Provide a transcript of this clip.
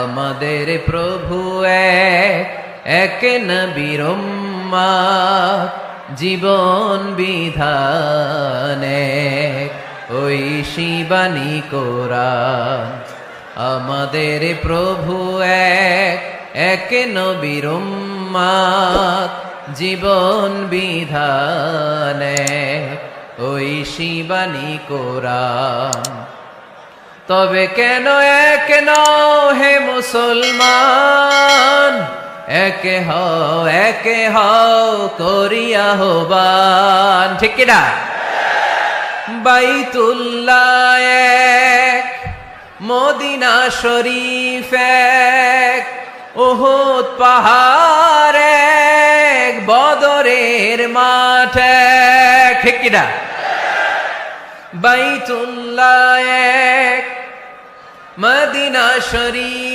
আমাদের প্রভু এক নবীর উম্মত, জীবন বিধান এক, ওই শিবানী কোরআন। আমাদের প্রভু এক নবীর উম্মত, জীবন বিধান এক, ওই শিবানী কোরআন। তবে কেন এক নও হে মুসলমান, একে হও করিয়া আহ্বান, ঠিক কিনা? বাইতুল্লাহ এক, মদিনা শরীফ এক, উহুদ পাহাড় এক, বদরের মাঠ এক, ঠিক কিনা? বাইতুল্লাহ এক, মদিনা শরীফ